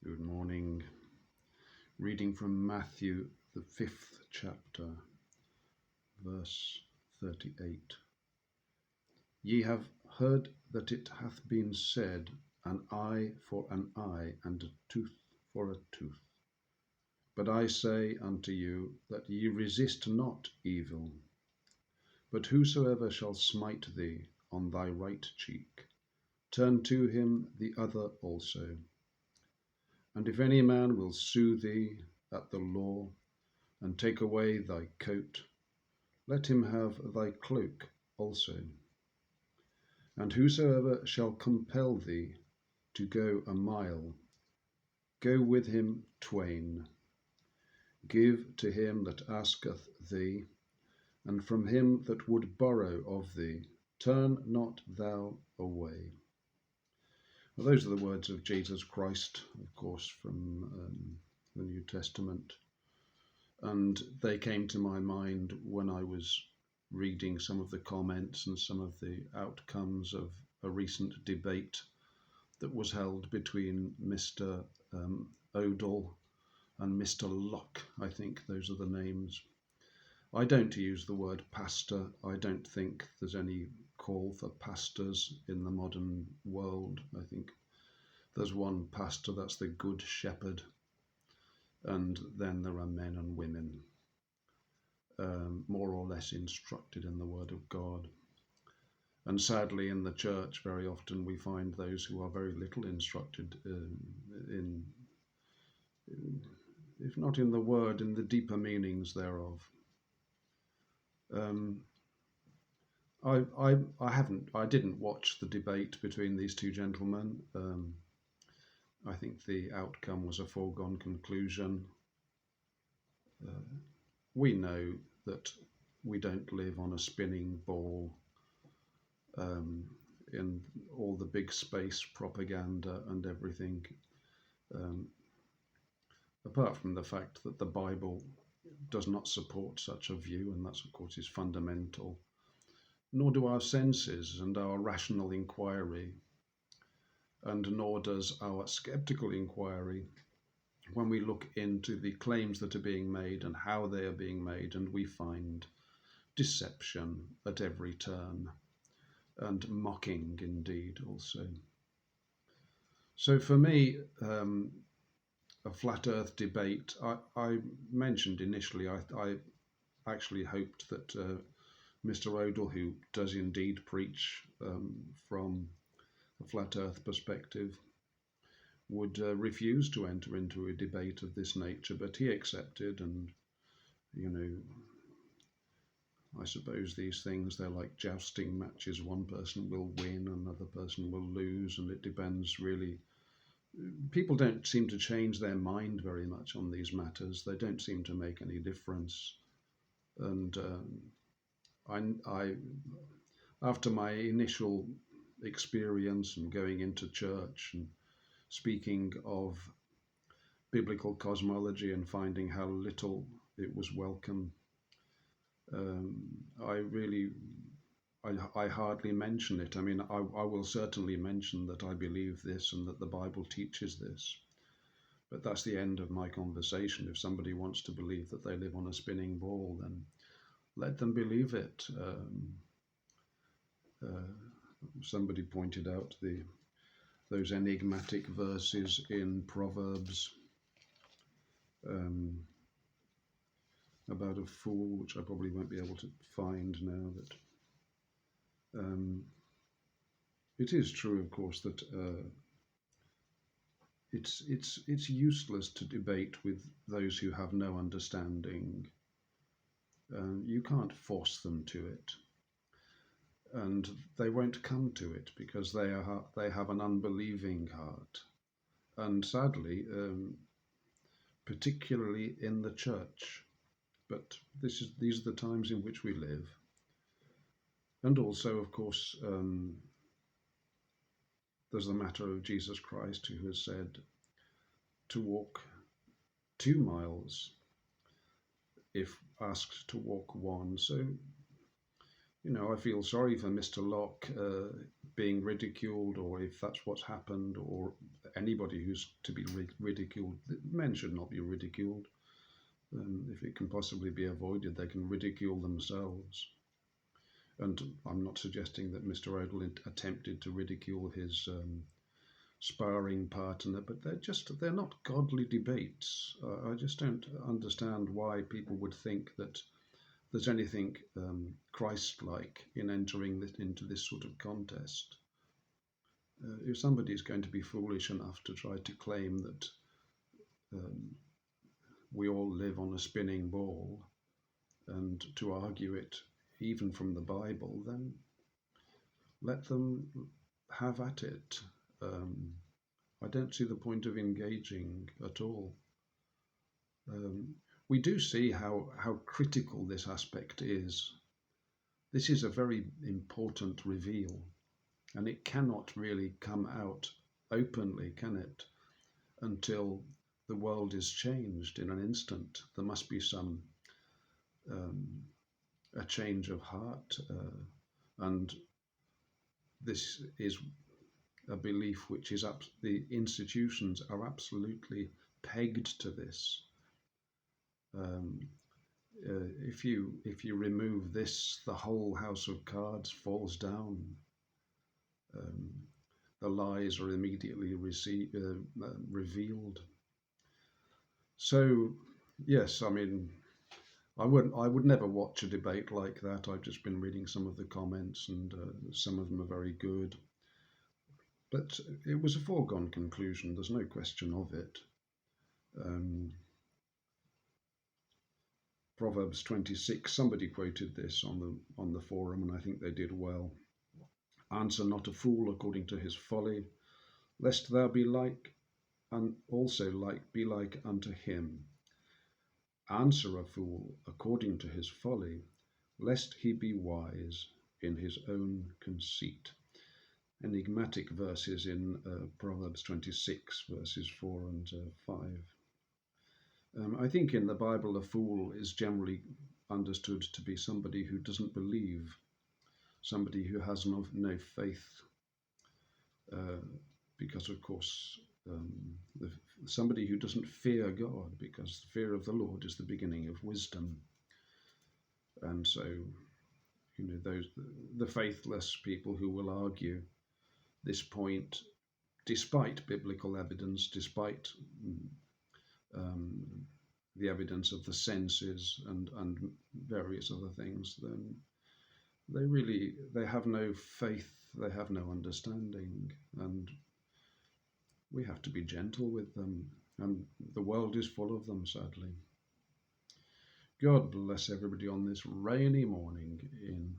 Good morning. Reading from Matthew, the 5th chapter, verse 38. Ye have heard that it hath been said, an eye for an eye, and a tooth for a tooth. But I say unto you, that ye resist not evil. But whosoever shall smite thee on thy right cheek, turn to him the other also. And if any man will sue thee at the law, and take away thy coat, let him have thy cloak also. And whosoever shall compel thee to go a mile, go with him twain. Give to him that asketh thee, and from him that would borrow of thee, turn not thou away. Well, those are the words of Jesus Christ, of course, from the New Testament. And they came to my mind when I was reading some of the comments and some of the outcomes of a recent debate that was held between Mr. Odle and Mr. Locke. I think those are the names. I don't use the word pastor. I don't think there's any call for pastors in the modern world. I think there's one pastor, that's the Good Shepherd. And then there are men and women, more or less instructed in the Word of God. And sadly, in the church, very often we find those who are very little instructed if not in the Word, in the deeper meanings thereof. I didn't watch the debate between these two gentlemen. I think the outcome was a foregone conclusion. We know that we don't live on a spinning ball in all the big space propaganda and everything, apart from the fact that the Bible does not support such a view, and that, of course, is fundamental, nor do our senses and our rational inquiry, and nor does our skeptical inquiry when we look into the claims that are being made and how they are being made, and we find deception at every turn, and mocking indeed also. So for me, a flat earth debate, I mentioned initially, I actually hoped that Mr. Odle, who does indeed preach from a flat earth perspective, would refuse to enter into a debate of this nature, but he accepted. And I suppose these things, they're like jousting matches. One person will win, another person will lose, and it depends really. People don't seem to change their mind very much on these matters. They don't seem to make any difference. And I after my initial experience and going into church and speaking of biblical cosmology and finding how little it was welcome, I hardly mention it. I mean, I will certainly mention that I believe this and that the Bible teaches this, but that's the end of my conversation. If somebody wants to believe that they live on a spinning ball, then let them believe it. Somebody pointed out those enigmatic verses in Proverbs about a fool, which I probably won't be able to find now. But it is true, of course, that it's useless to debate with those who have no understanding. You can't force them to it, and they won't come to it because they have an unbelieving heart, and sadly, particularly in the church. But these are the times in which we live. And also, of course, there's the matter of Jesus Christ, who has said to walk 2 miles if asked to walk 1. So I feel sorry for Mr. Locke being ridiculed, or if that's what's happened, or anybody who's to be ridiculed. Men should not be ridiculed. If it can possibly be avoided, they can ridicule themselves. And I'm not suggesting that Mr. Odle attempted to ridicule his sparring partner, but they're not godly debates. I just don't understand why people would think that there's anything Christ-like in entering into this sort of contest. If somebody is going to be foolish enough to try to claim that um, we all live on a spinning ball and to argue it even from the Bible, then let them have at it. I don't see the point of engaging at all. We do see how critical this aspect is. This is a very important reveal, and it cannot really come out openly, can it? Until the world is changed in an instant. There must be a change of heart, and this is a belief which is the institutions are absolutely pegged to this. If you remove this, the whole house of cards falls down. The lies are immediately revealed. So, yes, I mean, I would never watch a debate like that. I've just been reading some of the comments, and some of them are very good. But it was a foregone conclusion. There's no question of it. Proverbs 26. Somebody quoted this on the forum, and I think they did well. Answer not a fool according to his folly, lest thou be like, and also be like unto him. Answer a fool according to his folly, lest he be wise in his own conceit. Enigmatic verses in Proverbs 26, verses 4 and 5. I think in the Bible, a fool is generally understood to be somebody who doesn't believe, somebody who has no faith, because, of course, somebody who doesn't fear God, because the fear of the Lord is the beginning of wisdom. And so, the faithless people who will argue this point, despite biblical evidence, despite the evidence of the senses and various other things, then they have no faith, they have no understanding, and we have to be gentle with them, and the world is full of them, sadly. God bless everybody on this rainy morning in